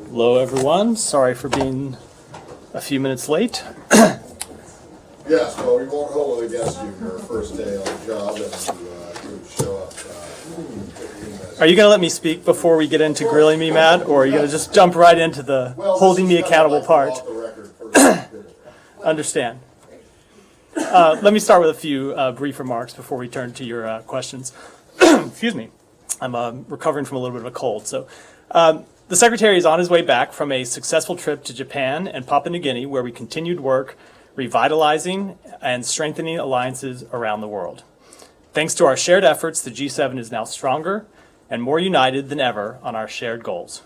Hello, everyone. Sorry for being a few minutes late. Yes, well, we won't hold it against you your first day on the job and you show up. Are you going to let me speak before we get into grilling me, Matt, or are you going to just jump right into the holding me accountable part? Understand. Let me start with a few brief remarks before we turn to your questions. Excuse me. I'm recovering from a little bit of a cold. So, the Secretary is on his way back from a successful trip to Japan and Papua New Guinea, where we continued work revitalizing and strengthening alliances around the world. Thanks to our shared efforts, the G7 is now stronger and more united than ever on our shared goals.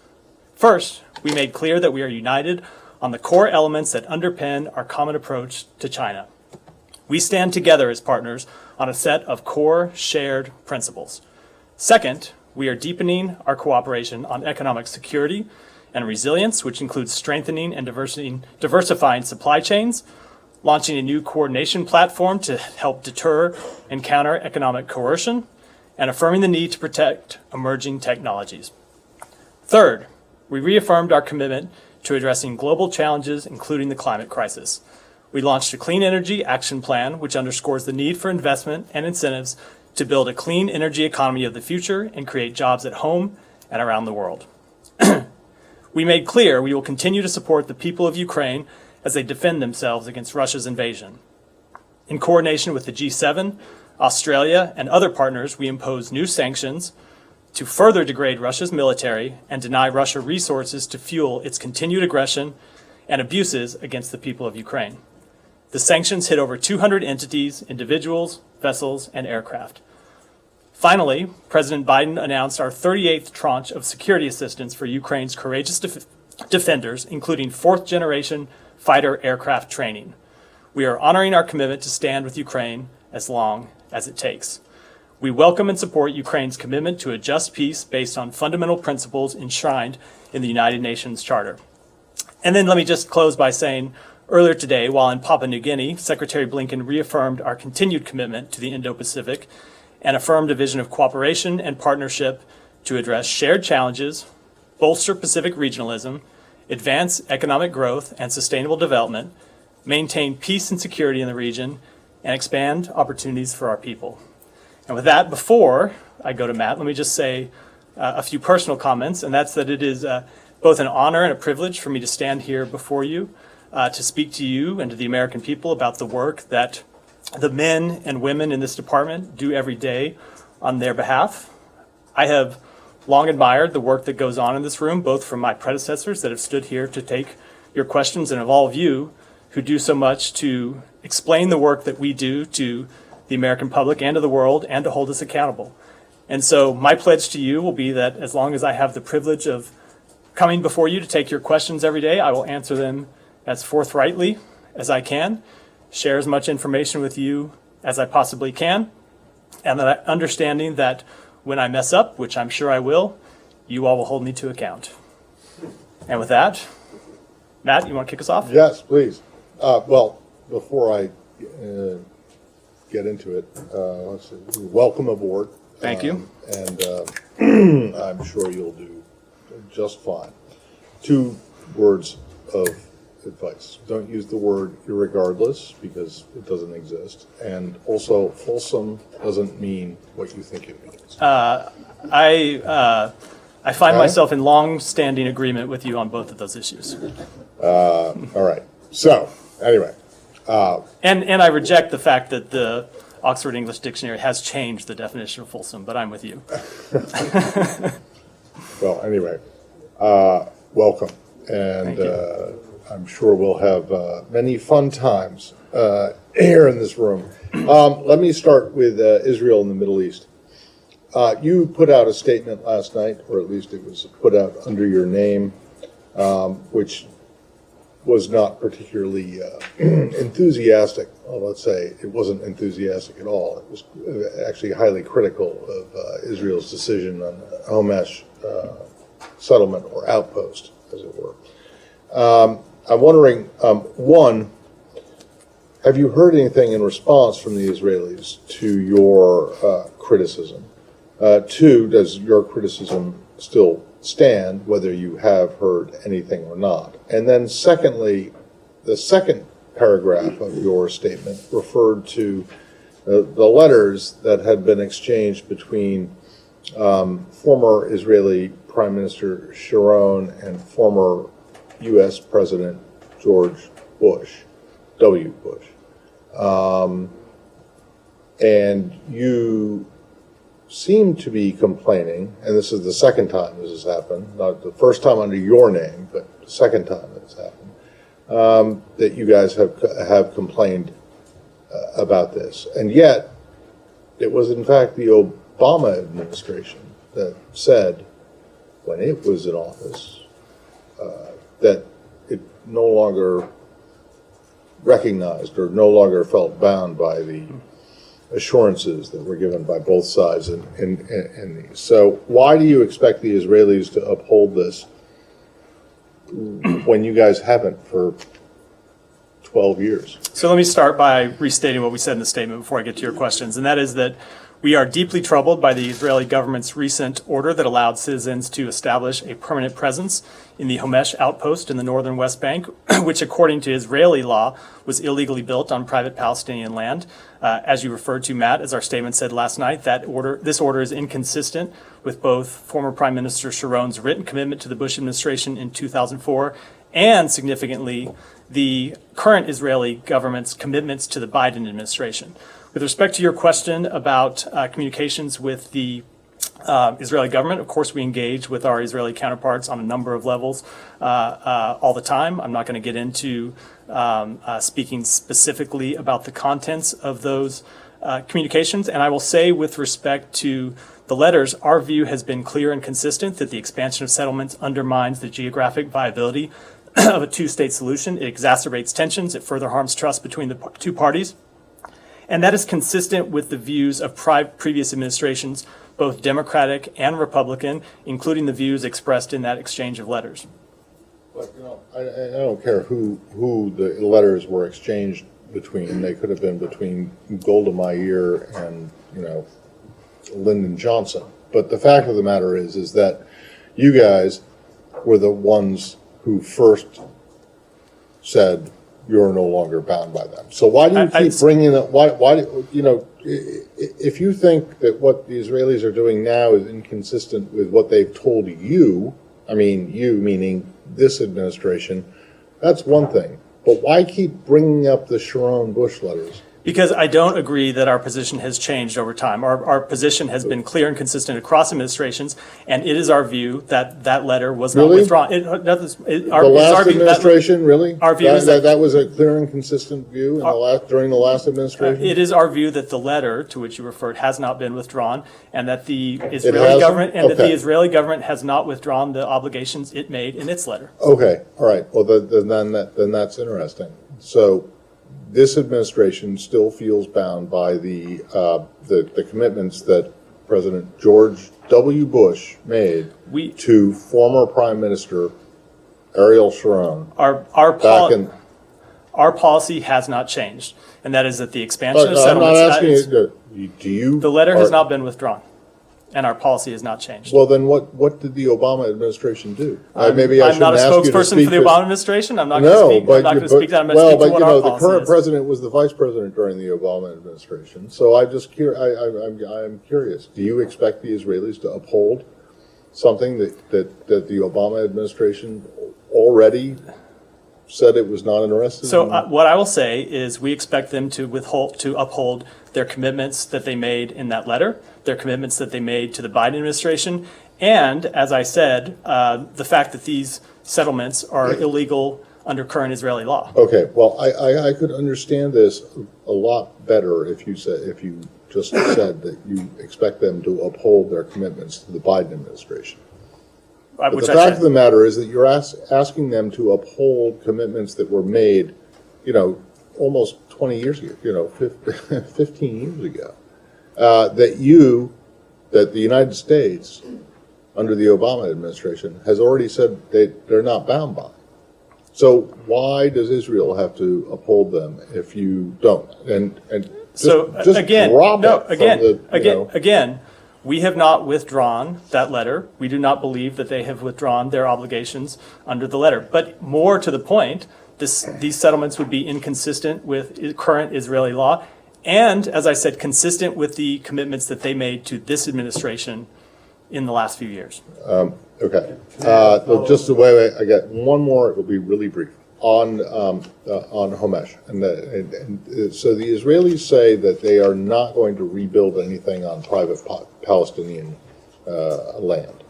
First, we made clear that we are united on the core elements that underpin our common approach to China. We stand together as partners on a set of core shared principles. Second, we are deepening our cooperation on economic security and resilience, which includes strengthening and diversifying supply chains, launching a new coordination platform to help deter and counter economic coercion, and affirming the need to protect emerging technologies. Third, we reaffirmed our commitment to addressing global challenges, including the climate crisis. We launched a Clean Energy Action Plan, which underscores the need for investment and incentives to build a clean energy economy of the future and create jobs at home and around the world. We made clear we will continue to support the people of Ukraine as they defend themselves against Russia's invasion. In coordination with the G7, Australia, and other partners, we imposed new sanctions to further degrade Russia's military and deny Russia resources to fuel its continued aggression and abuses against the people of Ukraine. The sanctions hit over 200 entities, individuals, vessels, and aircraft. Finally, President Biden announced our 38th tranche of security assistance for Ukraine's courageous defenders, including fourth-generation fighter aircraft training. We are honoring our commitment to stand with Ukraine as long as it takes. We welcome and support Ukraine's commitment to a just peace based on fundamental principles enshrined in the United Nations Charter. And then let me just close by saying, earlier today, while in Papua New Guinea, Secretary Blinken reaffirmed our continued commitment to the Indo-Pacific and affirmed a vision of cooperation and partnership to address shared challenges, bolster Pacific regionalism, advance economic growth and sustainable development, maintain peace and security in the region, and expand opportunities for our people. And with that, before I go to Matt, let me just say a few personal comments, and that's that it is both an honor and a privilege for me to stand here before you to speak to you and to the American people about the work that the men and women in this department do every day on their behalf. I have long admired the work that goes on in this room, both from my predecessors that have stood here to take your questions and of all of you who do so much to explain the work that we do to the American public and to the world and to hold us accountable. And so my pledge to you will be that as long as I have the privilege of coming before you to take your questions every day, I will answer them as forthrightly as I can, share as much information with you as I possibly can, and that understanding that when I mess up, which I'm sure I will, you all will hold me to account. And with that, Matt, you want to kick us off? Yes, please. Well, before I get into it, let's see. Welcome aboard. Thank you. And I'm sure you'll do just fine. 2 words of advice. Don't use the word irregardless because it doesn't exist. And also, fulsome doesn't mean what you think it means. I find myself in long-standing agreement with you on both of those issues. All right. So, anyway. And I reject the fact that the Oxford English Dictionary has changed the definition of fulsome, but I'm with you. Well, anyway, welcome. And I'm sure we'll have many fun times here in this room. Let me start with Israel and the Middle East. You put out a statement last night, or at least it was put out under your name, which was not particularly enthusiastic. Well, let's say it wasn't enthusiastic at all. It was actually highly critical of Israel's decision on Homesh settlement or outpost, as it were. I'm wondering, one, have you heard anything in response from the Israelis to your criticism? Two, does your criticism still stand, whether you have heard anything or not? And then secondly, the second paragraph of your statement referred to the letters that had been exchanged between former Israeli Prime Minister Sharon and former U.S. President George Bush, W. Bush. And you seem to be complaining, and this is the second time this has happened, not the first time under your name, but the second time it's happened, that you guys have complained about this. And yet, it was in fact the Obama administration that said, when it was in office, that it no longer recognized or no longer felt bound by the assurances that were given by both sides in these. So why do you expect the Israelis to uphold this when you guys haven't for 12 years? So let me start by restating what we said in the statement before I get to your questions, and that is that we are deeply troubled by the Israeli government's recent order that allowed citizens to establish a permanent presence in the Homesh outpost in the northern West Bank, which according to Israeli law was illegally built on private Palestinian land. As you referred to, Matt, as our statement said last night, this order is inconsistent with both former Prime Minister Sharon's written commitment to the Bush administration in 2004 and, significantly, the current Israeli government's commitments to the Biden administration. With respect to your question about communications with the Israeli government, of course, we engage with our Israeli counterparts on a number of levels all the time. I'm not going to get into speaking specifically about the contents of those communications. And I will say, with respect to the letters, our view has been clear and consistent that the expansion of settlements undermines the geographic viability of a two-state solution. It exacerbates tensions. It further harms trust between the two parties. And that is consistent with the views of previous administrations, both Democratic and Republican, including the views expressed in that exchange of letters. But, I don't care who the letters were exchanged between. They could have been between Golda Meir and, Lyndon Johnson. But the fact of the matter is that you guys were the ones who first said, you're no longer bound by them. So why do you keep bringing it? Why if you think that what the Israelis are doing now is inconsistent with what they've told you, I mean you meaning this administration, that's one thing. But why keep bringing up the Sharon Bush letters? Because I don't agree that our position has changed over time. Our position has been clear and consistent across administrations, and it is our view that that letter was not withdrawn. The last administration, really? Our view is that was a clear and consistent view during the last administration? It is our view that the letter to which you referred has not been withdrawn, and that the Israeli government has not withdrawn the obligations it made in its letter. Okay, all right. Well, then that's interesting. So this administration still feels bound by the commitments that President George W. Bush made to former Prime Minister Ariel Sharon. Our policy has not changed, and that is that the expansion of settlements. I'm not asking you. The letter has not been withdrawn, and our policy has not changed. Well, then what did the Obama administration do? Maybe I'm not a spokesperson for the Obama administration. I'm not going to speak that. I'm going to speak to what our policy the current president was the vice president during the Obama administration. So I'm curious. Do you expect the Israelis to uphold something that the Obama administration already said it was not interested in? So what I will say is we expect them to uphold their commitments that they made in that letter, their commitments that they made to the Biden administration, and, as I said, the fact that these settlements are illegal under current Israeli law. Okay, well, I could understand this a lot better if you just said that you expect them to uphold their commitments to the Biden administration. But the fact of the matter is that you're asking them to uphold commitments that were made, almost 20 years ago, 15 years ago, that the United States, under the Obama administration, has already said they're not bound by. So why does Israel have to uphold them if you don't? And just again, drop no, it again, from the, again, we have not withdrawn that letter. We do not believe that they have withdrawn their obligations under the letter. But more to the point, these settlements would be inconsistent with current Israeli law, and, as I said, consistent with the commitments that they made to this administration in the last few years. Okay. Just the way I get one more, it will be really brief, on Homesh. And so the Israelis say that they are not going to rebuild anything on private Palestinian land.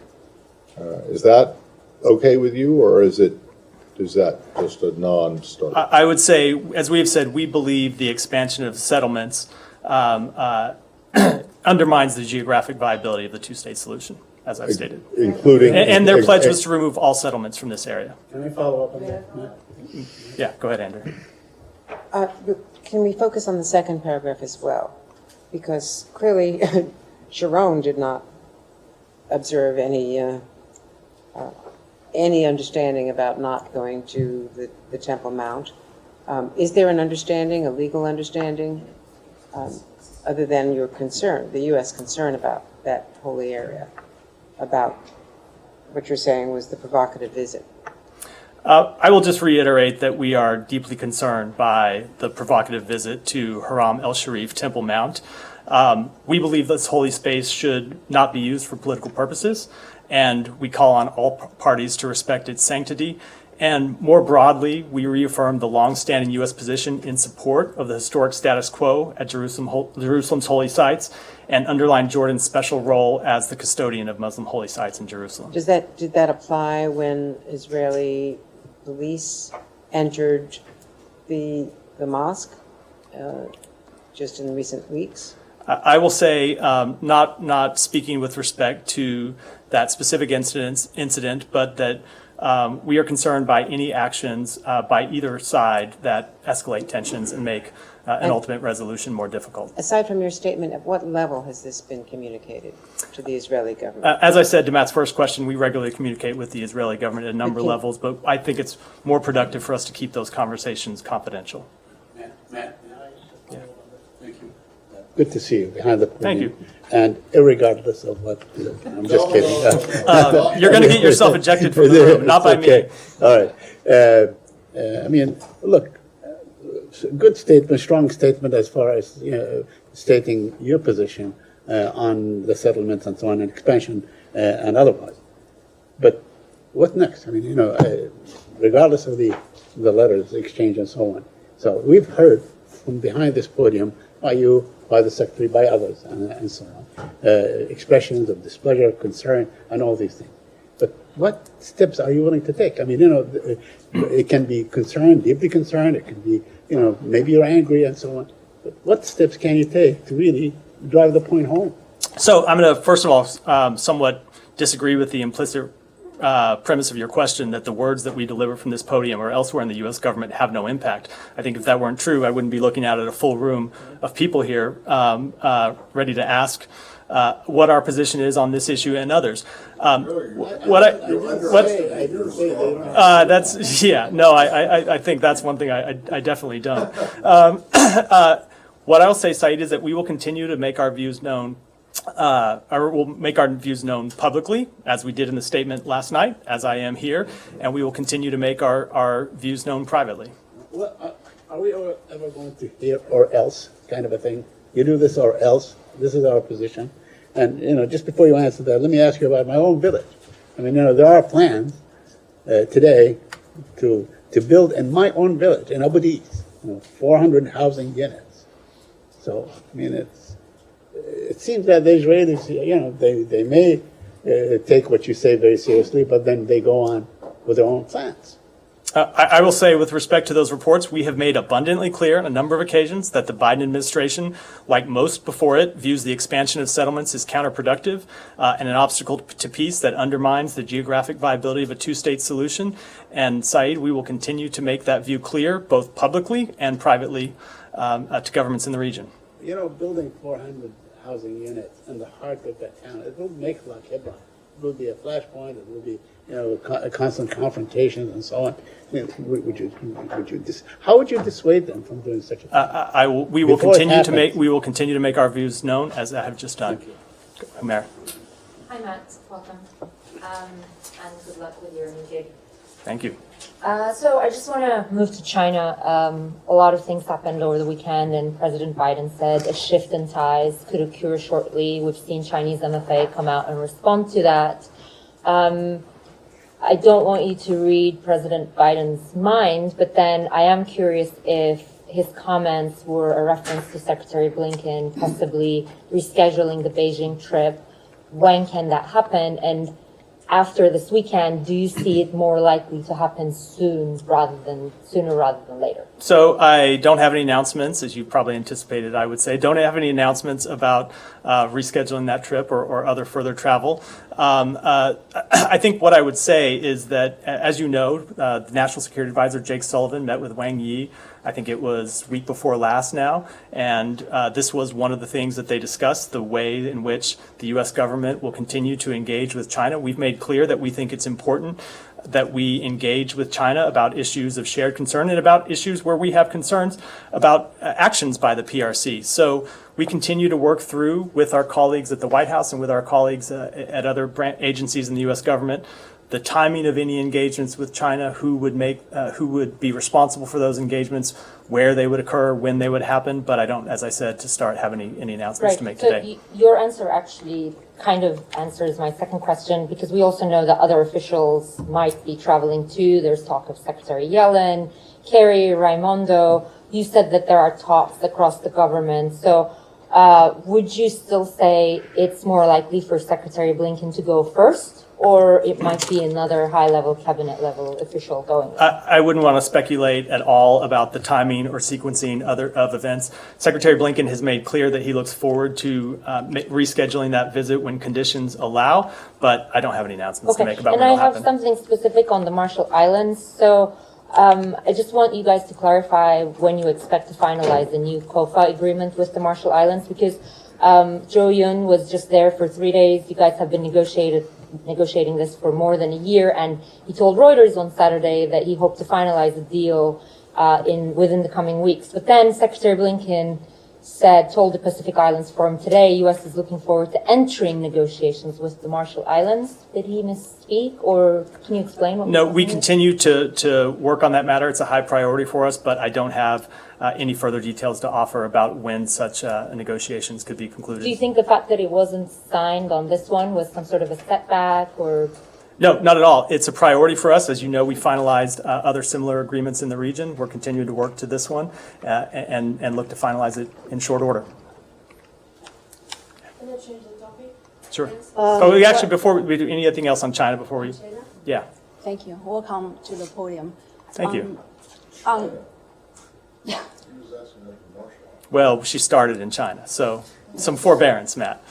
Is that okay with you, or is that just a non-starter? I would say, as we have said, we believe the expansion of settlements undermines the geographic viability of the two-state solution, as I've stated. Including... And their pledge was to remove all settlements from this area. Can I follow up on that? Yeah, go ahead, Andrew. Can we focus on the second paragraph as well? Because clearly Sharon did not observe any understanding about not going to the Temple Mount. Is there an understanding, a legal understanding, other than your concern, the U.S. concern about that holy area, about what you're saying was the provocative visit? I will just reiterate that we are deeply concerned by the provocative visit to Haram alSharif Temple Mount. We believe this holy space should not be used for political purposes, and we call on all parties to respect its sanctity. And more broadly, we reaffirm the long-standing U.S. position in support of the historic status quo at Jerusalem's holy sites, and underline Jordan's special role as the custodian of Muslim holy sites in Jerusalem. Did that apply when Israeli police entered the mosque just in recent weeks? I will say, not speaking with respect to that specific incident, but that we are concerned by any actions by either side that escalate tensions and make an ultimate resolution more difficult. Aside from your statement, at what level has this been communicated to the Israeli government? As I said to Matt's first question, we regularly communicate with the Israeli government at a number of levels, but I think it's more productive for us to keep those conversations confidential. Matt, thank you. Good to see you behind the podium. Thank you. And irregardless of what, I'm just kidding. You're going to get yourself ejected from the room, not by me. All right. I mean, look, good statement, strong statement as far as stating your position on the settlements and so on, and expansion and otherwise. But what next? I mean, regardless of the letters, the exchange, and so on. So we've heard from behind this podium by you, by the Secretary, by others, and so on, expressions of displeasure, concern, and all these things. But what steps are you willing to take? I mean, it can be concerned, deeply concerned. It can be, maybe you're angry and so on. But what steps can you take to really drive the point home? So I'm going to, first of all, somewhat disagree with the implicit premise of your question that the words that we deliver from this podium or elsewhere in the U.S. government have no impact. I think if that weren't true, I wouldn't be looking out at a full room of people here ready to ask what our position is on this issue and others. I think that's one thing I definitely don't. What I'll say, Saeed, is that we will continue to make our views known. Or we'll make our views known publicly, as we did in the statement last night, as I am here, and we will continue to make our views known privately. Well, are we ever going to hear or else kind of a thing? You do this or else. This is our position. And, just before you answer that, let me ask you about my own village. I mean, there are plans today to build in my own village, in Abu Dis, 400 housing units. So, I mean, it seems that the Israelis, they may take what you say very seriously, but then they go on with their own plans. I will say, with respect to those reports, we have made abundantly clear on a number of occasions that the Biden administration, like most before it, views the expansion of settlements as counterproductive and an obstacle to peace that undermines the geographic viability of a two-state solution. And, Saeed, we will continue to make that view clear, both publicly and privately, to governments in the region. Building 400 housing units in the heart of that town, it will make like Hebron. It will be a flashpoint. It will be constant confrontations and so on. How would you dissuade them from doing such a thing? We will Before it continue to make our views known as I have just done. Mayor. Hi, Matt. Welcome. And good luck with your new gig. Thank you. So I just want to move to China. A lot of things happened over the weekend, and President Biden said a shift in ties could occur shortly. We've seen Chinese MFA come out and respond to that. I don't want you to read President Biden's mind, but then I am curious if his comments were a reference to Secretary Blinken possibly rescheduling the Beijing trip. When can that happen? And after this weekend, do you see it more likely to happen sooner rather than later? So I don't have any announcements, as you probably anticipated, I would say. Don't have any announcements about rescheduling that trip or other further travel. I think what I would say is that, as you know, the National Security Advisor, Jake Sullivan, met with Wang Yi, I think it was week before last now, and this was one of the things that they discussed, the way in which the U.S. government will continue to engage with China. We've made clear that we think it's important that we engage with China about issues of shared concern and about issues where we have concerns about actions by the PRC. So we continue to work through with our colleagues at the White House and with our colleagues at other agencies in the U.S. government the timing of any engagements with China, who would be responsible for those engagements, where they would occur, when they would happen. But I don't, as I said, to start have any announcements to make today. Your answer actually kind of answers my second question, because we also know that other officials might be traveling too. There's talk of Secretary Yellen, Kerry, Raimondo. You said that there are talks across the government. So would you still say it's more likely for Secretary Blinken to go first, or it might be another high-level, cabinet-level official going? I wouldn't want to speculate at all about the timing or sequencing of events. Secretary Blinken has made clear that he looks forward to rescheduling that visit when conditions allow, but I don't have any announcements to make about when it'll happen. And I have something specific on the Marshall Islands. So I just want you guys to clarify when you expect to finalize the new COFA agreement with the Marshall Islands, because Joe Yun was just there for 3 days. You guys have been negotiating this for more than a year, and he told Reuters on Saturday that he hoped to finalize the deal within the coming weeks. But then Secretary Blinken told the Pacific Islands Forum today, U.S. is looking forward to entering negotiations with the Marshall Islands. Did he misspeak, or can you explain what? No, we continue to work on that matter. It's a high priority for us, but I don't have any further details to offer about when such negotiations could be concluded. Do you think the fact that it wasn't signed on this one was some sort of a setback, or? No, not at all. It's a priority for us. As you know, we finalized other similar agreements in the region. We're continuing to work to this one and look to finalize it in short order. Can I change the topic? Sure. We actually, before we do anything else on China, before we, China? yeah. Thank you. Welcome to the podium. Thank you. Yeah. Well, she started in China, so some forbearance, Matt.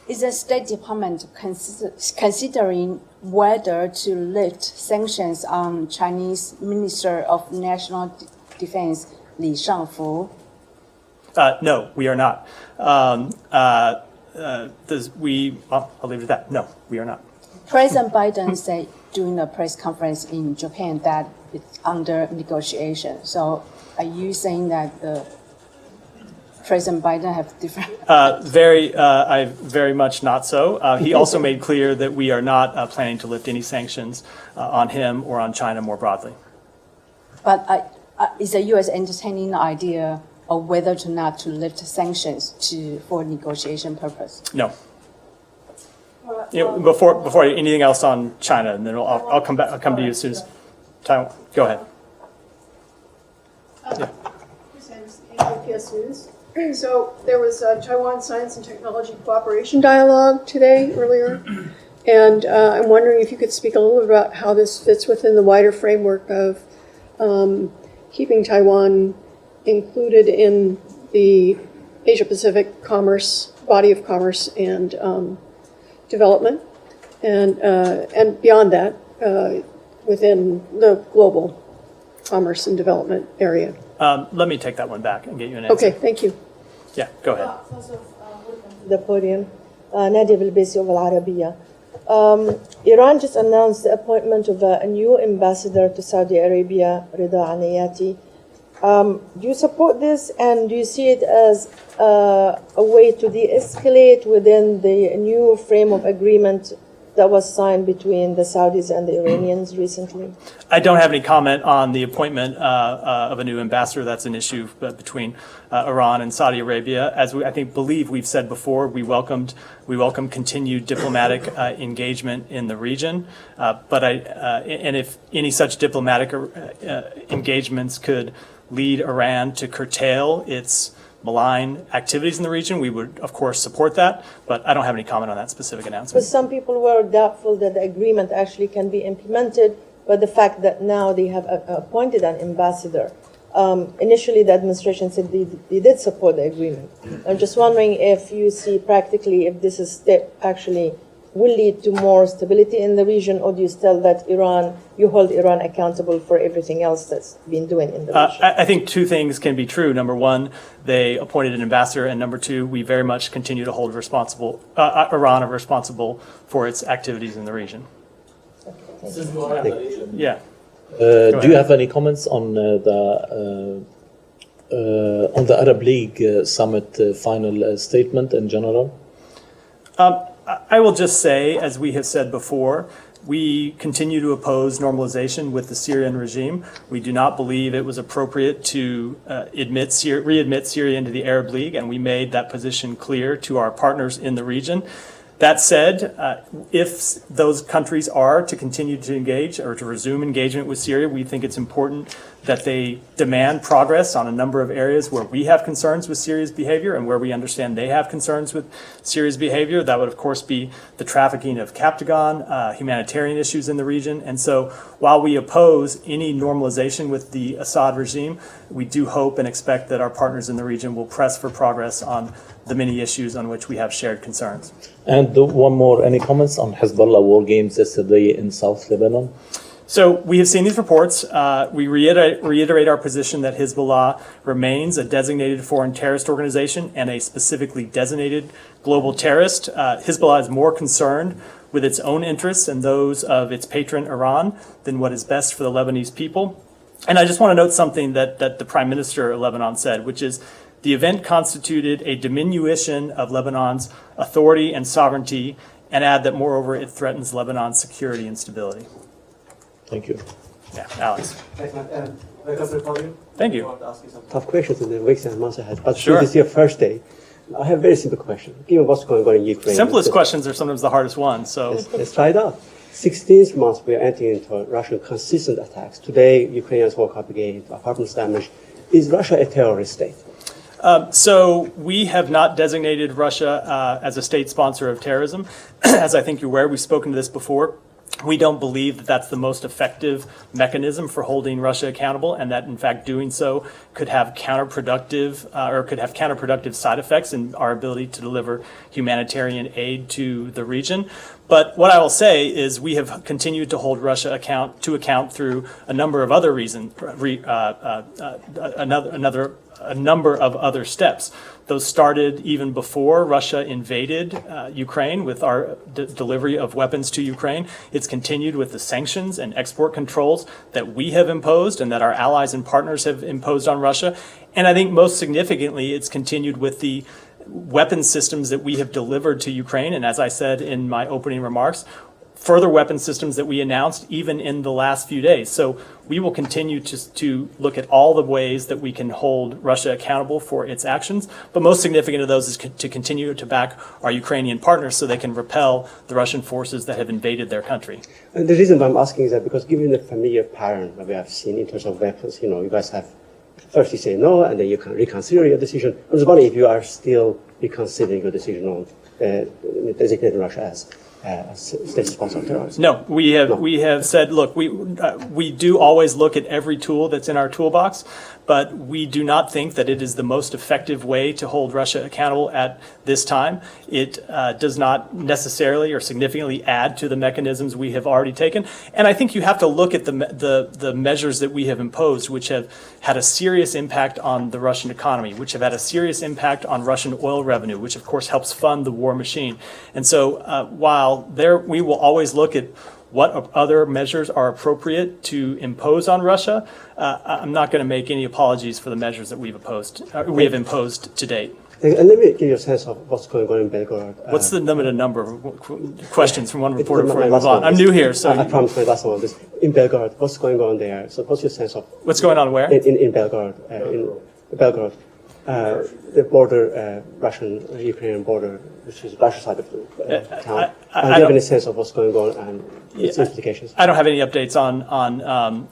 Is the State Department considering whether to lift sanctions on Chinese Minister of National Defense Li Shangfu? No, we are not. I'll leave it at that. No, we are not. President Biden said during a press conference in Japan that it's under negotiation. So are you saying that the President Biden have different? Very much not so. He also made clear that we are not planning to lift any sanctions on him or on China more broadly. But is the U.S. entertaining the idea of whether or not to lift sanctions for negotiation purpose? No. Before anything else on China, and then I'll come back. I'll come to you as soon as Taiwan. Go ahead. KPS News. So there was a Taiwan Science and Technology Cooperation Dialogue earlier, and I'm wondering if you could speak a little bit about how this fits within the wider framework of keeping Taiwan included in the Asia-Pacific body of commerce and development, and beyond that, within the global commerce and development area. Let me take that one back and get you an answer. Okay, thank you. Yeah, go ahead. the podium. نادية بالبيسي بالعربية. Iran just announced the appointment of a new ambassador to Saudi Arabia, Rida Anayati. Do you support this, and do you see it as a way to de-escalate within the new frame of agreement that was signed between the Saudis and the Iranians recently? I don't have any comment on the appointment of a new ambassador. That's an issue between Iran and Saudi Arabia. As I believe we've said before, we welcome continued diplomatic engagement in the region. And if any such diplomatic engagements could lead Iran to curtail its malign activities in the region, we would, of course, support that, but I don't have any comment on that specific announcement. But some people were doubtful that the agreement actually can be implemented, but the fact that now they have appointed an ambassador. Initially, the administration said they did support the agreement. I'm just wondering if you see practically if this is step actually will lead to more stability in the region, or do you still that you hold Iran accountable for everything else that's been doing in the region? I think two things can be true. Number one, they appointed an ambassador, and number two, we very much continue to hold Iran responsible for its activities in the region. Yeah. Do you have any comments on the Arab League summit final statement in general? I will just say, as we have said before, we continue to oppose normalization with the Syrian regime. We do not believe it was appropriate to readmit Syria into the Arab League, and we made that position clear to our partners in the region. That said, if those countries are to continue to engage or to resume engagement with Syria, we think it's important that they demand progress on a number of areas where we have concerns with Syria's behavior and where we understand they have concerns with Syria's behavior. That would, of course, be the trafficking of Captagon, humanitarian issues in the region. And so while we oppose any normalization with the Assad regime, we do hope and expect that our partners in the region will press for progress on the many issues on which we have shared concerns. And one more, any comments on Hezbollah war games yesterday in South Lebanon? So we have seen these reports. We reiterate our position that Hezbollah remains a designated foreign terrorist organization and a specifically designated global terrorist. Hezbollah is more concerned with its own interests and those of its patron Iran than what is best for the Lebanese people. And I just want to note something that the Prime Minister of Lebanon said, which is the event constituted a diminution of Lebanon's authority and sovereignty, and add that, moreover, it threatens Lebanon's security and stability. Thank you. Yeah, Alex. Thanks, Matt. Welcome to you. Thank you. I want to ask you some tough questions in the weeks and months ahead. But Sure. This is your first day. I have a very simple question. Given what's going on in Ukraine. Simplest questions are sometimes the hardest ones. So Let's try it out. 16th month, we are entering into Russian consistent attacks. Today, Ukrainians woke up again, apartments damaged. Is Russia a terrorist state? So we have not designated Russia as a state sponsor of terrorism. As I think you're aware, we've spoken to this before. We don't believe that that's the most effective mechanism for holding Russia accountable, and that in fact doing so could have counterproductive side effects in our ability to deliver humanitarian aid to the region. But what I will say is we have continued to hold Russia to account through a number of other reasons, a number of other steps. Those started even before Russia invaded Ukraine with our delivery of weapons to Ukraine. It's continued with the sanctions and export controls that we have imposed and that our allies and partners have imposed on Russia. And I think most significantly, it's continued with the weapon systems that we have delivered to Ukraine. And as I said in my opening remarks, further weapon systems that we announced even in the last few days. So we will continue to look at all the ways that we can hold Russia accountable for its actions. But most significant of those is to continue to back our Ukrainian partners so they can repel the Russian forces that have invaded their country. And the reason why I'm asking is that because given the familiar pattern that we have seen in terms of weapons, you guys have first you say no, and then you can reconsider your decision. I was wondering if you are still reconsidering your decision on designating Russia as state sponsor of terrorism. No, we have said, look, we do always look at every tool that's in our toolbox, but we do not think that it is the most effective way to hold Russia accountable at this time. It does not necessarily or significantly add to the mechanisms we have already taken. And I think you have to look at the measures that we have imposed, which have had a serious impact on the Russian economy, which have had a serious impact on Russian oil revenue, which of course helps fund the war machine. And so while we will always look at what other measures are appropriate to impose on Russia, I'm not going to make any apologies for the measures that we have imposed to date. And let me give you a sense of what's going on in Belgorod. What's the limited number of questions from one reporter before we move on? I'm new here, so... I promise my last one on this. In Belgorod, what's going on there? So what's your sense of... What's going on where? In Belgorod. In Belgorod. The border, Russian-Ukrainian border, which is the Russian side of the town. Do you have any sense of what's going on and its implications? I don't have any updates on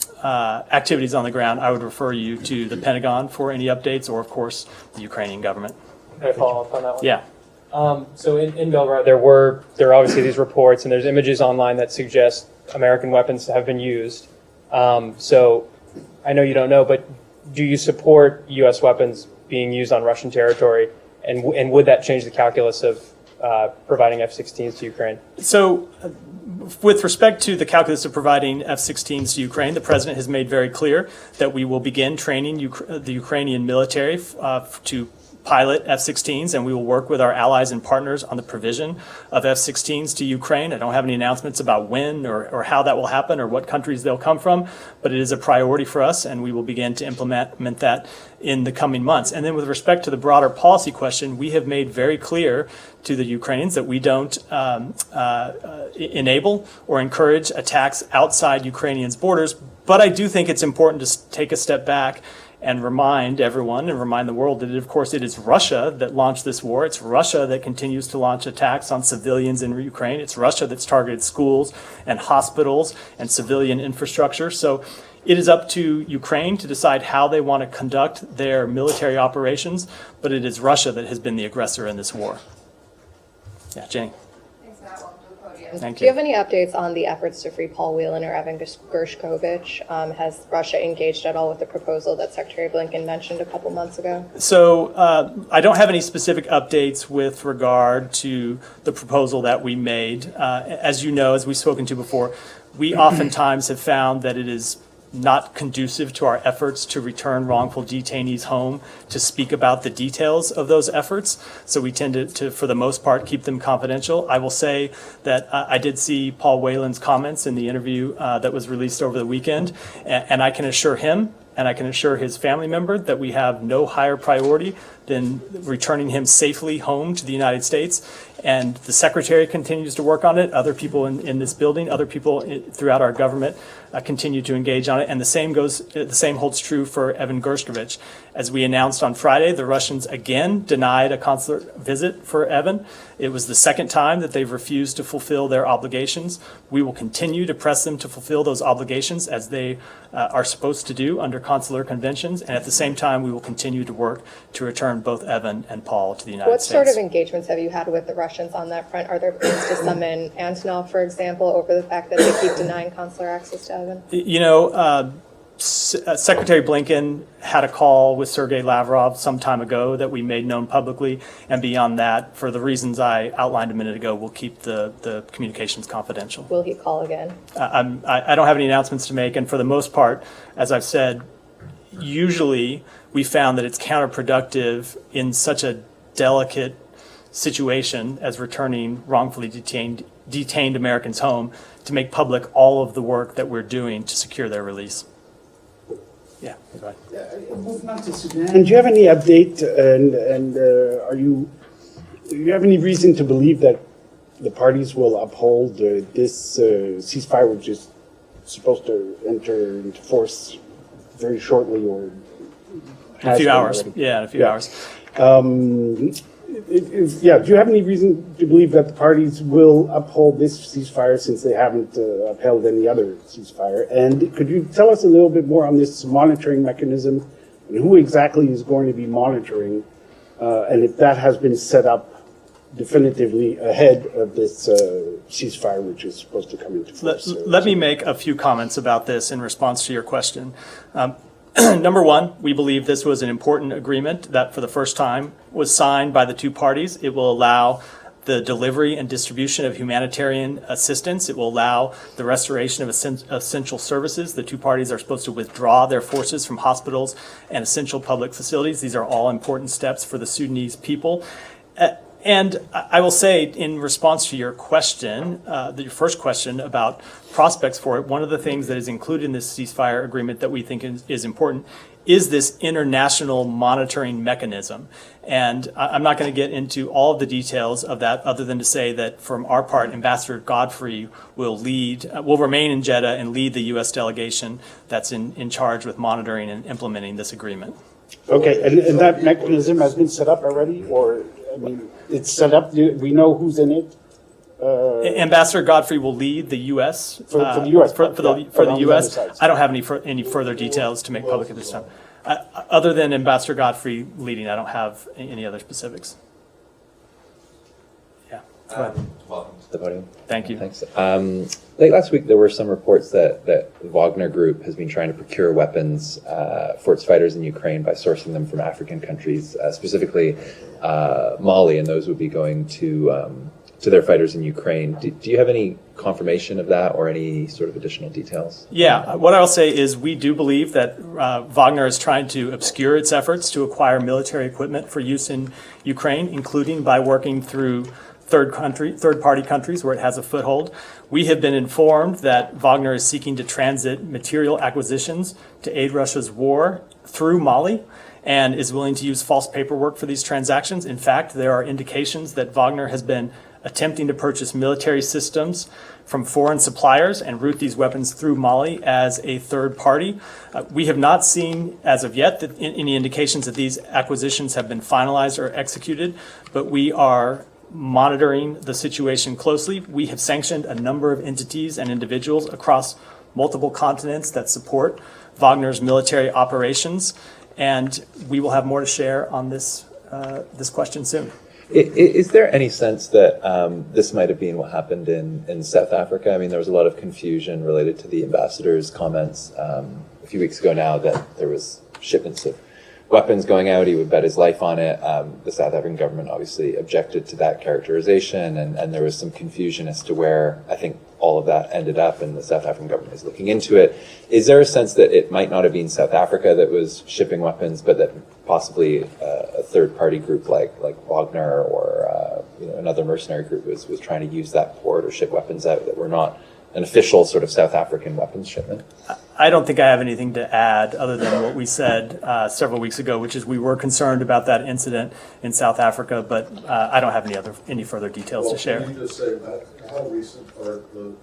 activities on the ground. I would refer you to the Pentagon for any updates, or of course, the Ukrainian government. Can I follow up on that one? Yeah. So in Belgorod, there are obviously these reports, and there's images online that suggest American weapons have been used. So I know you don't know, but do you support U.S. weapons being used on Russian territory, and would that change the calculus of providing F-16s to Ukraine? So with respect to the calculus of providing F-16s to Ukraine, the president has made very clear that we will begin training the Ukrainian military to pilot F-16s, and we will work with our allies and partners on the provision of F-16s to Ukraine. I don't have any announcements about when or how that will happen or what countries they'll come from, but it is a priority for us, and we will begin to implement that in the coming months. And then with respect to the broader policy question, we have made very clear to the Ukrainians that we don't enable or encourage attacks outside Ukrainians' borders. But I do think it's important to take a step back and remind everyone and remind the world that, of course, it is Russia that launched this war. It's Russia that continues to launch attacks on civilians in Ukraine. It's Russia that's targeted schools and hospitals and civilian infrastructure. So it is up to Ukraine to decide how they want to conduct their military operations, but it is Russia that has been the aggressor in this war. Yeah, Jenny. Thank Do you have any updates on the efforts to free Paul Whelan or Evan Gershkovich? Has Russia engaged at all with the proposal that Secretary Blinken mentioned a couple months ago? So I don't have any specific updates with regard to the proposal that we made. As you know, as we've spoken to before, we oftentimes have found that it is not conducive to our efforts to return wrongful detainees home to speak about the details of those efforts. So we tend to, for the most part, keep them confidential. I will say that I did see Paul Whelan's comments in the interview that was released over the weekend, and I can assure him and I can assure his family member that we have no higher priority than returning him safely home to the United States. And the Secretary continues to work on it. Other people in this building, other people throughout our government continue to engage on it. And the same holds true for Evan Gershkovich. As we announced on Friday, the Russians again denied a consular visit for Evan. It was the second time that they've refused to fulfill their obligations. We will continue to press them to fulfill those obligations as they are supposed to do under consular conventions. And at the same time, we will continue to work to return both Evan and Paul to the United States. What sort of engagements have you had with the Russians on that front? Are there plans to summon Antonov, for example, over the fact that they keep denying consular access to Evan? You know, Secretary Blinken had a call with Sergei Lavrov some time ago that we made known publicly, and beyond that, for the reasons I outlined a minute ago, we'll keep the communications confidential. Will he call again? I don't have any announcements to make, and for the most part, as I've said, usually we found that it's counterproductive in such a delicate situation as returning wrongfully detained Americans home to make public all of the work that we're doing to secure their release. Yeah, go ahead. Moving on to Sudan. And do you have any update, and do you have any reason to believe that the parties will uphold this ceasefire, which is supposed to enter into force very shortly, or in a few hours? Already? Yeah, in a few hours. Do you have any reason to believe that the parties will uphold this ceasefire since they haven't upheld any other ceasefire? And could you tell us a little bit more on this monitoring mechanism and who exactly is going to be monitoring, and if that has been set up definitively ahead of this ceasefire, which is supposed to come into force? Let me make a few comments about this in response to your question. Number one, we believe this was an important agreement that for the first time was signed by the two parties. It will allow the delivery and distribution of humanitarian assistance. It will allow the restoration of essential services. The two parties are supposed to withdraw their forces from hospitals and essential public facilities. These are all important steps for the Sudanese people. And I will say, in response to your question, your first question about prospects for it, one of the things that is included in this ceasefire agreement that we think is important is this international monitoring mechanism. And I'm not going to get into all of the details of that other than to say that from our part, Ambassador Godfrey will remain in Jeddah and lead the U.S. delegation that's in charge with monitoring and implementing this agreement. Okay, and that mechanism has been set up already, or, I mean, it's set up, we know who's in it? Ambassador Godfrey will lead the U.S. For the U.S. For the U.S. I don't have any further details to make public at this time. Other than Ambassador Godfrey leading, I don't have any other specifics. Yeah. Welcome to the podium. Thank you. Thanks. Late last week, there were some reports that the Wagner Group has been trying to procure weapons for its fighters in Ukraine by sourcing them from African countries, specifically Mali, and those would be going to their fighters in Ukraine. Do you have any confirmation of that or any sort of additional details? Yeah, what I'll say is we do believe that Wagner is trying to obscure its efforts to acquire military equipment for use in Ukraine, including by working through third-party countries where it has a foothold. We have been informed that Wagner is seeking to transit material acquisitions to aid Russia's war through Mali and is willing to use false paperwork for these transactions. In fact, there are indications that Wagner has been attempting to purchase military systems from foreign suppliers and route these weapons through Mali as a third party. We have not seen, as of yet, any indications that these acquisitions have been finalized or executed, but we are monitoring the situation closely. We have sanctioned a number of entities and individuals across multiple continents that support Wagner's military operations, and we will have more to share on this question soon. Is there any sense that this might have been what happened in South Africa? I mean, there was a lot of confusion related to the ambassador's comments a few weeks ago now that there was shipments of weapons going out. He would bet his life on it. The South African government obviously objected to that characterization, and there was some confusion as to where I think all of that ended up, and the South African government is looking into it. Is there a sense that it might not have been South Africa that was shipping weapons, but that possibly a third-party group like Wagner or another mercenary group was trying to use that port or ship weapons out that were not an official sort of South African weapons shipment? I don't think I have anything to add other than what we said several weeks ago, which is we were concerned about that incident in South Africa, but I don't have any further details to share. Can you just say how recent are the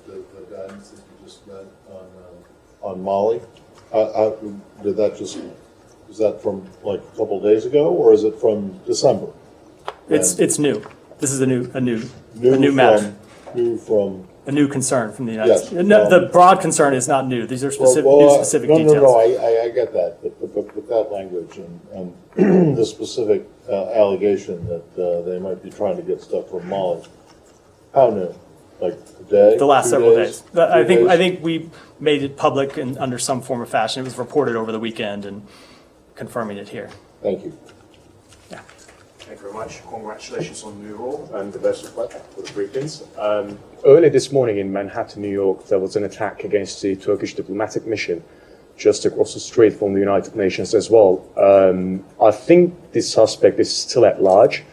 guidance that you just read on Mali? Is that from like a couple of days ago, or is it from December? It's new. This is a new matter. A new concern from the United States. No, the broad concern is not new. These are new specific details. No, I get that, but that language and the specific allegation that they might be trying to get stuff from Mali. How new? Like a day? The last several days. I think we made it public in under some form or fashion. It was reported over the weekend and confirming it here. Thank you. Yeah. Thank you very much. Congratulations on the new role and the best of luck for the briefings. Early this morning in Manhattan, New York, there was an attack against the Turkish diplomatic mission just across the street from the United Nations as well. I think this suspect is still at large.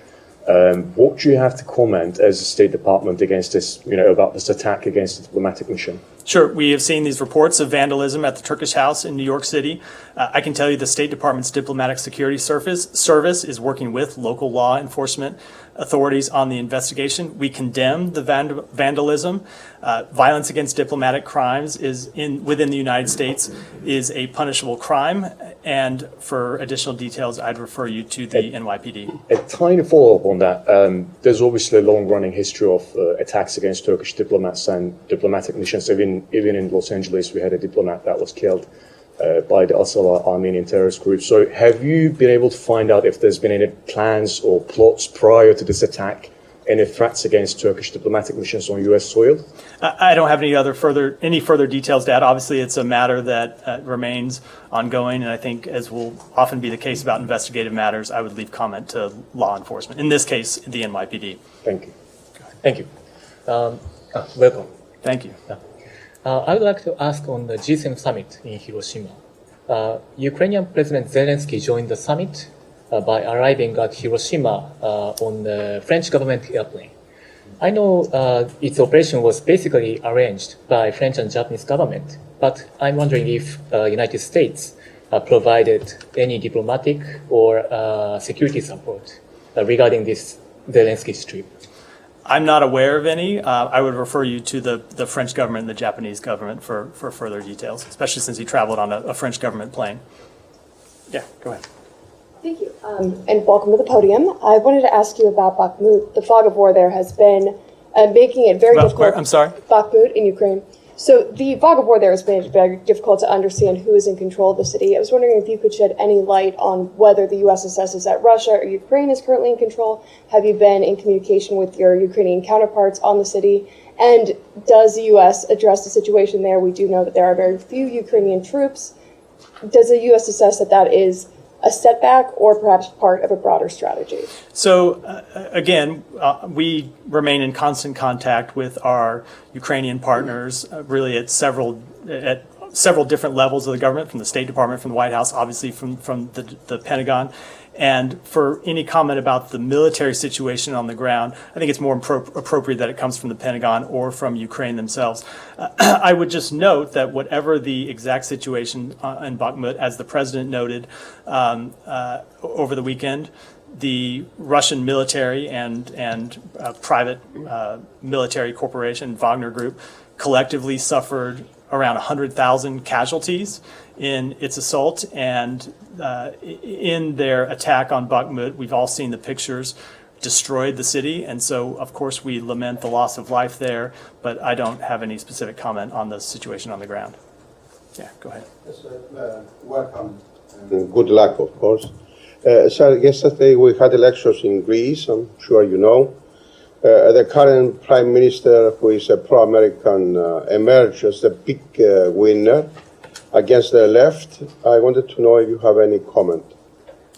What do you have to comment as a State Department against this, about this attack against the diplomatic mission? Sure. We have seen these reports of vandalism at the Turkish house in New York City. I can tell you the State Department's Diplomatic Security Service is working with local law enforcement authorities on the investigation. We condemn the vandalism. Violence against diplomatic crimes within the United States is a punishable crime. And for additional details, I'd refer you to the NYPD. A tiny follow-up on that. There's obviously a long-running history of attacks against Turkish diplomats and diplomatic missions. Even in Los Angeles, we had a diplomat that was killed by the Asala Armenian terrorist group. So have you been able to find out if there's been any plans or plots prior to this attack any threats against Turkish diplomatic missions on U.S. soil? I don't have any further details to add. Obviously, it's a matter that remains ongoing, and I think, as will often be the case about investigative matters, I would leave comment to law enforcement. In this case, the NYPD. Thank you. Thank you. Welcome. Thank you. I would like to ask on the GSM Summit in Hiroshima. Ukrainian President Zelensky joined the summit by arriving at Hiroshima on the French government airplane. I know its operation was basically arranged by French and Japanese government, but I'm wondering if United States provided any diplomatic or security support regarding this Zelensky's trip. I'm not aware of any. I would refer you to the French government and the Japanese government for further details, especially since he traveled on a French government plane. Yeah, go ahead. Thank you, and welcome to the podium. I wanted to ask you about Bakhmut. The fog of war there has been making it very difficult. I'm sorry? Bakhmut in Ukraine. So the fog of war there has made it very difficult to understand who is in control of the city. I was wondering if you could shed any light on whether the U.S. assesses that Russia or Ukraine is currently in control. Have you been in communication with your Ukrainian counterparts on the city? And does the U.S. address the situation there? We do know that there are very few Ukrainian troops. Does the U.S. assess that that is a setback or perhaps part of a broader strategy? So again, we remain in constant contact with our Ukrainian partners, really at several different levels of the government, from the State Department, from the White House, obviously from the Pentagon. And for any comment about the military situation on the ground, I think it's more appropriate that it comes from the Pentagon or from Ukraine themselves. I would just note that whatever the exact situation in Bakhmut, as the president noted over the weekend, the Russian military and private military corporation, Wagner Group, collectively suffered around 100,000 casualties in its assault, and in their attack on Bakhmut, we've all seen the pictures, destroyed the city, and so of course we lament the loss of life there, but I don't have any specific comment on the situation on the ground. Yeah, go ahead. Yes, welcome. And good luck, of course. Sir, yesterday we had elections in Greece, I'm sure you know. The current prime minister, who is a pro-American, emerged as the big winner against the left. I wanted to know if you have any comment.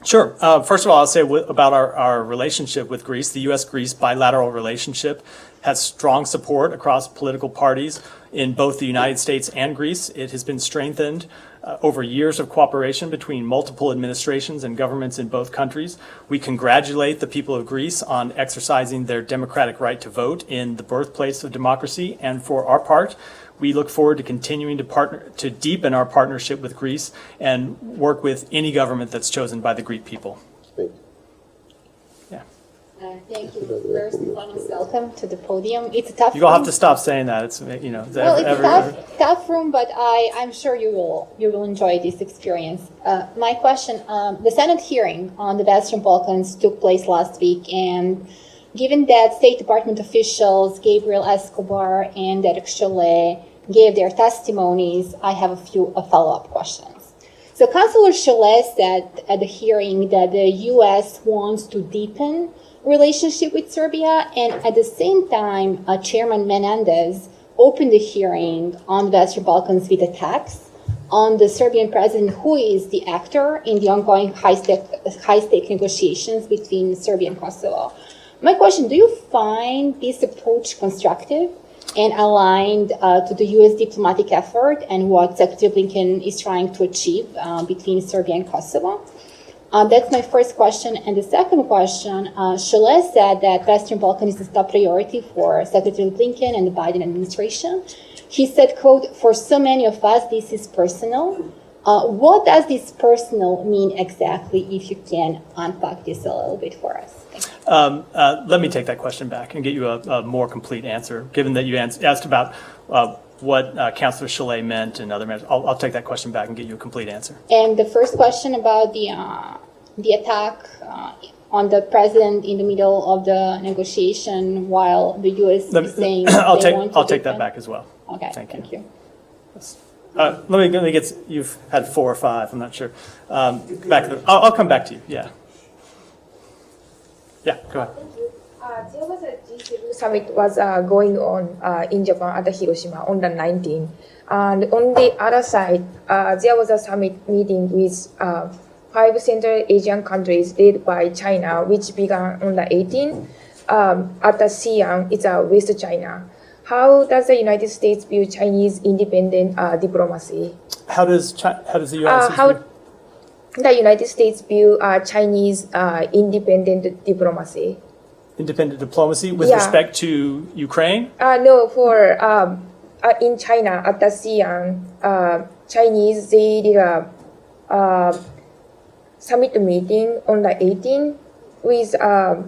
Sure. First of all, I'll say about our relationship with Greece. The U.S.-Greece bilateral relationship has strong support across political parties in both the United States and Greece. It has been strengthened over years of cooperation between multiple administrations and governments in both countries. We congratulate the people of Greece on exercising their democratic right to vote in the birthplace of democracy, and for our part, we look forward to continuing to deepen our partnership with Greece and work with any government that's chosen by the Greek people. Thank you. Yeah. Thank you. First, welcome to the podium. It's a tough You'll have room. to stop saying that. It's, you know, Well, it's a tough room, but I'm sure you will enjoy this experience. My question: the Senate hearing on the Western Balkans took place last week, and given that State Department officials Gabriel Escobar and Derek Chollet gave their testimonies, I have a few follow-up questions. So Councilor Chollet said at the hearing that the U.S. wants to deepen relationship with Serbia, and at the same time, Chairman Menendez opened the hearing on the Western Balkans with attacks on the Serbian president, who is the actor in the ongoing high-stake negotiations between Serbia and Kosovo. My question, do you find this approach constructive and aligned to the U.S. diplomatic effort and what Secretary Blinken is trying to achieve between Serbia and Kosovo? That's my first question. And the second question, Chollet said that Western Balkans is a top priority for Secretary Blinken and the Biden administration. He said, quote, "For so many of us, this is personal." What does this personal mean exactly, if you can unpack this a little bit for us? Let me take that question back and get you a more complete answer, given that you asked about what Councilor Chollet meant and other matters. I'll take that question back and get you a complete answer. And the first question about the attack on the president in the middle of the negotiation while the U.S. is saying I'll take that back as well. Okay, thank you. Let me get. You've had 4 or 5. I'm not sure. I'll come back to you. Yeah. Yeah. Go ahead. There was a G7 summit was going on in Japan at Hiroshima on the 19th. And on the other side, there was a summit meeting with 5 Central Asian countries led by China, which began on the 18th at the Xi'an, it's West China. How does the United States view Chinese independent diplomacy? How does the U.S. How the United States view Chinese independent diplomacy? Independent diplomacy with Yeah. respect to Ukraine? No, for in China at the Xi'an, Chinese they did a summit meeting on the 18th with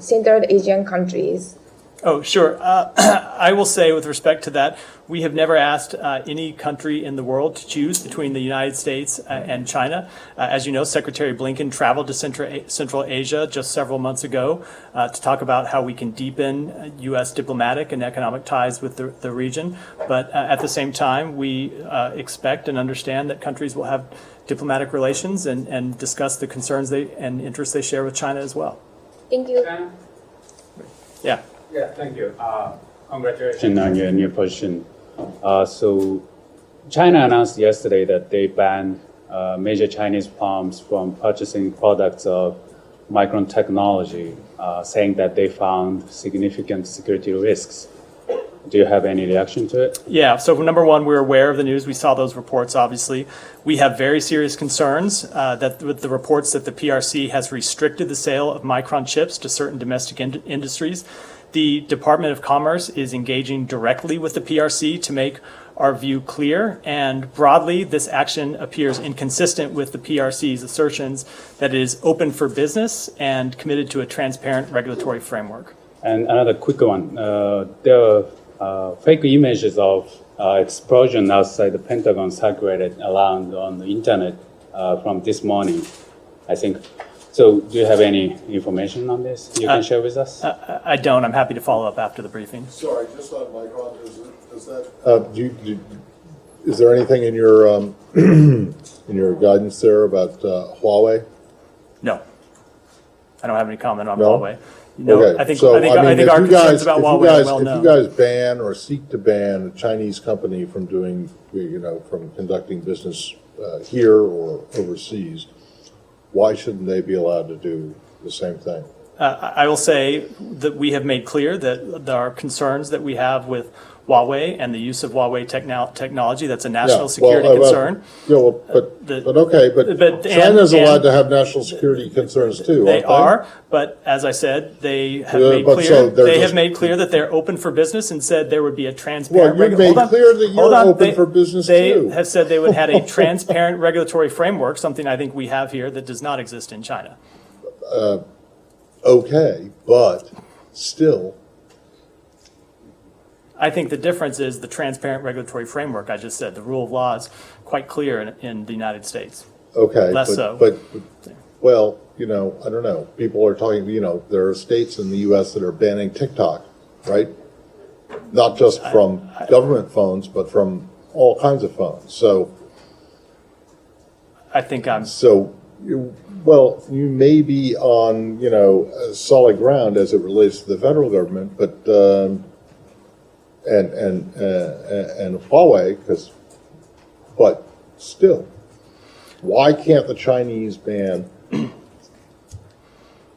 Central Asian countries. Oh, sure. I will say with respect to that, we have never asked any country in the world to choose between the United States and China. As you know, Secretary Blinken traveled to Central Asia just several months ago to talk about how we can deepen U.S. diplomatic and economic ties with the region. But at the same time, we expect and understand that countries will have diplomatic relations and discuss the concerns and interests they share with China as well. Thank you. Yeah. Yeah, thank you. Congratulations on your new position. So China announced yesterday that they banned major Chinese firms from purchasing products of Micron technology, saying that they found significant security risks. Do you have any reaction to it? Yeah, so number one, we're aware of the news. We saw those reports, obviously. We have very serious concerns that with the reports that the PRC has restricted the sale of Micron chips to certain domestic industries. The Department of Commerce is engaging directly with the PRC to make our view clear, and broadly, this action appears inconsistent with the PRC's assertions that it is open for business and committed to a transparent regulatory framework. And another quick one. There are fake images of explosion outside the Pentagon circulated around on the internet from this morning, I think. So do you have any information on this you can share with us? I don't. I'm happy to follow up after the briefing. Sorry, just on Micron, is that, is there anything in your in your guidance there about Huawei? No. I don't have any comment on No? Huawei. No, Okay, I think so, I think mean, our if you concerns guys- about if you Huawei guys- are well known. If you guys ban or seek to ban a Chinese company from doing, from conducting business here or overseas, why shouldn't they be allowed to do the same thing? I will say that we have made clear that there are concerns that we have with Huawei and the use of Huawei technology. That's a national security concern. But China's allowed to have national security concerns too, They aren't are, but as I said, they have Yeah, made but clear so they're just- have made clear that they're open for business and said there would be a transparent. Well, you've made clear that you're open for business They too. have said they would have a transparent regulatory framework, something I think we have here that does not exist in China. Okay, but still. I think the difference is the transparent regulatory framework. I just said the rule of law is quite clear in the United States. Okay, Less so. but well, I don't know. People are talking. There are states in the U.S. that are banning TikTok, right? Not just from government phones, but from all kinds of phones. So, I think I'm well, you may be on solid ground as it relates to the federal government, but and Huawei, but still, why can't the Chinese ban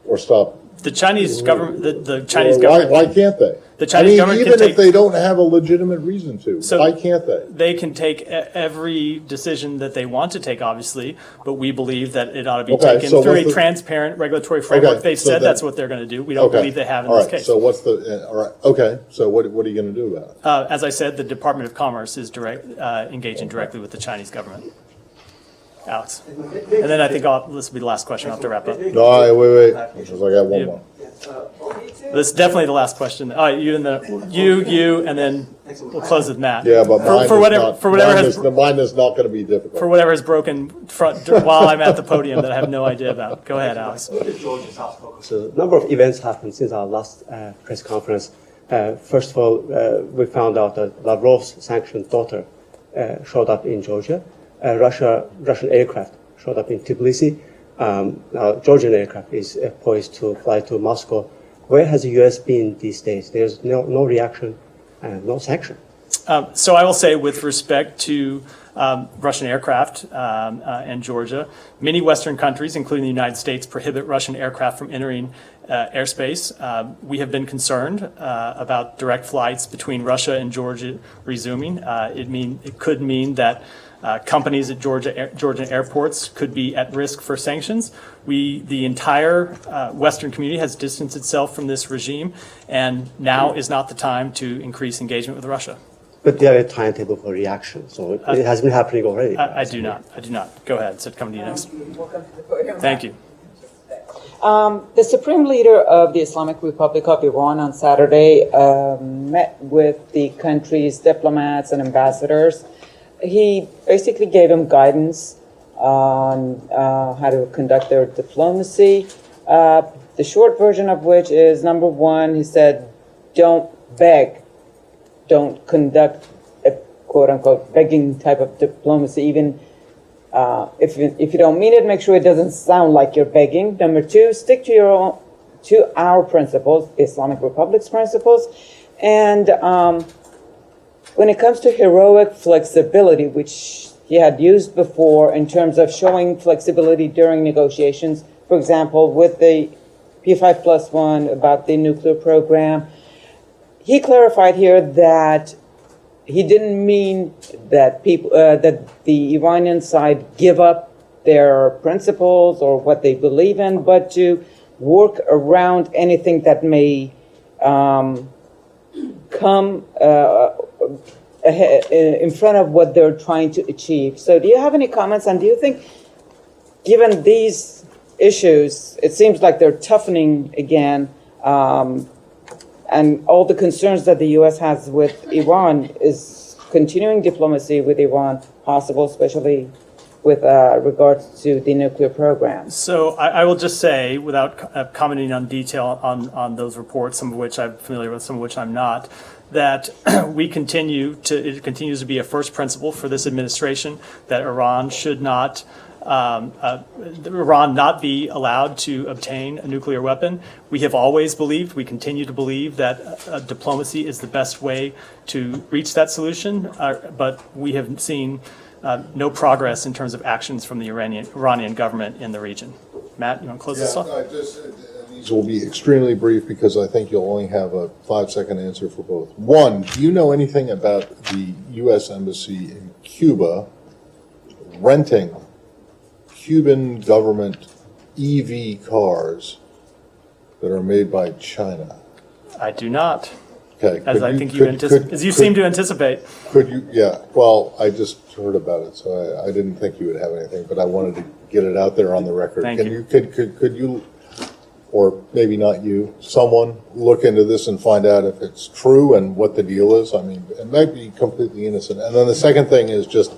or stop? The Chinese government, the Chinese Or government. Why can't they? The Chinese government even can take, if they don't have a legitimate reason to, why can't they? They can take every decision that they want to take, obviously, but we believe that it ought to be taken so through what's a the- transparent regulatory framework. Okay, They've so said then- that's what they're going to do. We don't Okay, believe they have in all this right, case. So what's the all right? Okay, so what are you going to do about it? As I said, the Department of Commerce is engaging directly with the Chinese government. Alex. And then I think this will be the last question. I'll have to wrap up. No, wait, because I got one more. This is definitely the last question. All right, you, and then we'll close with Matt. Yeah, but mine mine is not going to be difficult. For whatever has broken while I'm at the podium that I have no idea about. Go ahead, Alex. So a number of events happened since our last press conference. First of all, we found out that Lavrov's sanctioned daughter showed up in Georgia. Russian aircraft showed up in Tbilisi. Now, Georgian aircraft is poised to fly to Moscow Where has the U.S. been these days? There's no reaction and no sanction. So I will say, with respect to Russian aircraft and Georgia, many Western countries, including the United States, prohibit Russian aircraft from entering airspace. We have been concerned about direct flights between Russia and Georgia resuming. It could mean that companies at Georgian airports could be at risk for sanctions. The entire Western community has distanced itself from this regime, and now is not the time to increase engagement with Russia. But there is a timetable for reaction, so it has been happening already. I do not. Go ahead. Sid, come to you next. Thank you. The Supreme Leader of the Islamic Republic of Iran on Saturday met with the country's diplomats and ambassadors. He basically gave them guidance on how to conduct their diplomacy. The short version of which is, number one, he said, don't beg. Don't conduct a quote-unquote begging type of diplomacy, even if you don't mean it, make sure it doesn't sound like you're begging. Number two, stick to our principles, Islamic Republic's principles. And when it comes to heroic flexibility, which he had used before in terms of showing flexibility during negotiations, for example, with the P5+1 about the nuclear program, he clarified here that he didn't mean that that the Iranian side give up their principles or what they believe in, but to work around anything that may come in front of what they're trying to achieve. So do you have any comments? And do you think, given these issues, it seems like they're toughening again, and all the concerns that the U.S. has with Iran, is continuing diplomacy with Iran possible, especially with regards to the nuclear program? So I will just say, without commenting on detail on those reports, some of which I'm familiar with, some of which I'm not, that it continues to be a first principle for this administration that Iran should not not be allowed to obtain a nuclear weapon. We have always believed, we continue to believe, that diplomacy is the best way to reach that solution, but we have seen no progress in terms of actions from the Iranian government in the region. Matt, you want to close this off? These will be extremely brief because I think you'll only have a 5-second answer for both. One, do you know anything about the U.S. Embassy in Cuba renting Cuban government EV cars that are made by China? I do not. Okay. As you seem to anticipate. Could you? Yeah. Well, I just heard about it, so I didn't think you would have anything, but I wanted to get it out there on the record. Thank you. Could you, or maybe not you, someone look into this and find out if it's true and what the deal is? I mean, it might be completely innocent. And then the second thing is just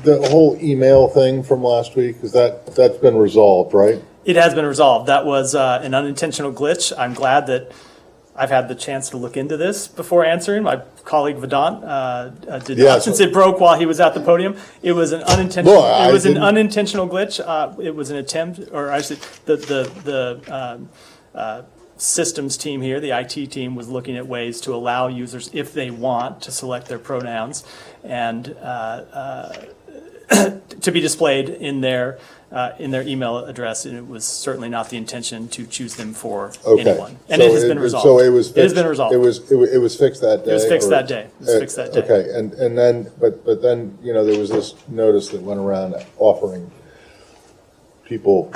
the whole email thing from last week, because that's been resolved, right? It has been resolved. That was an unintentional glitch. I'm glad that I've had the chance to look into this before answering. My colleague Vedant did not, since it broke while he was at the podium. It was an unintentional. An unintentional glitch. It was an attempt, or actually, the systems team here, the IT team, was looking at ways to allow users, if they want, to select their pronouns and to be displayed in their email address, and it was certainly not the intention to choose them for anyone. And it has been resolved. So it was fixed. It has been resolved. It was fixed that day. It was fixed that day. It was fixed that day. Okay, and then but then there was this notice that went around offering people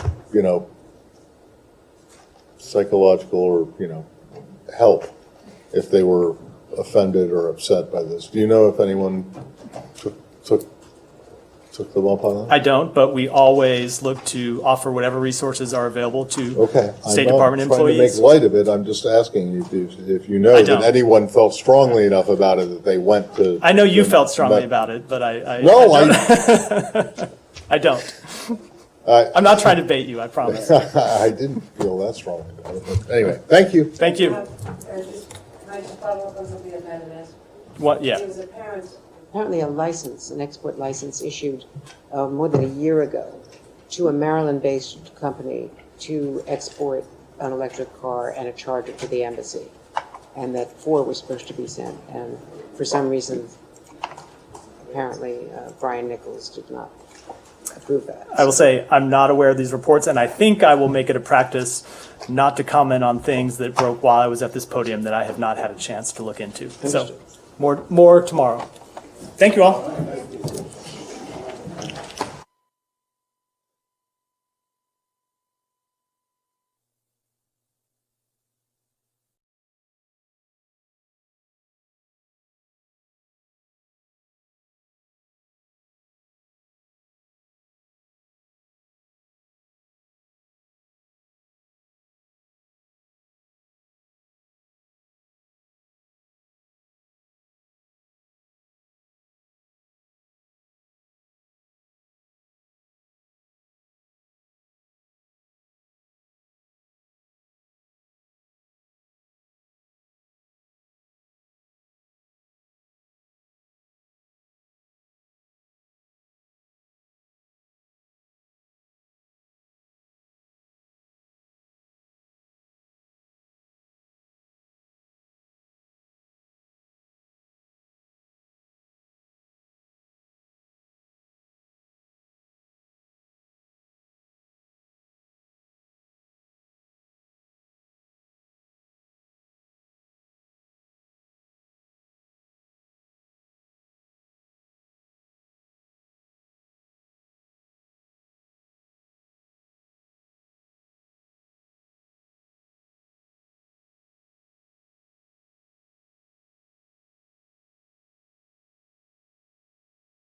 psychological or help if they were offended or upset by this. Do you know if anyone took the bump on that? I don't, but we always look to offer whatever resources are available to State Department employees. I'm not trying to make light of it. I'm just asking you if you know that anyone felt strongly enough about it that they went to. I know you felt strongly about it, but I don't. I'm not trying to bait you, I promise. I didn't feel that strongly about it. But anyway, thank you. Thank you. Can I just follow up on something that Matt asked? What? Yeah. There was apparently a license, an export license issued more than a year ago to a Maryland-based company to export an electric car and a charger to the embassy, and that 4 were supposed to be sent. And for some reason, apparently, Brian Nichols did not approve that. I will say I'm not aware of these reports, and I think I will make it a practice not to comment on things that broke while I was at this podium that I have not had a chance to look into. So more tomorrow. Thank you all.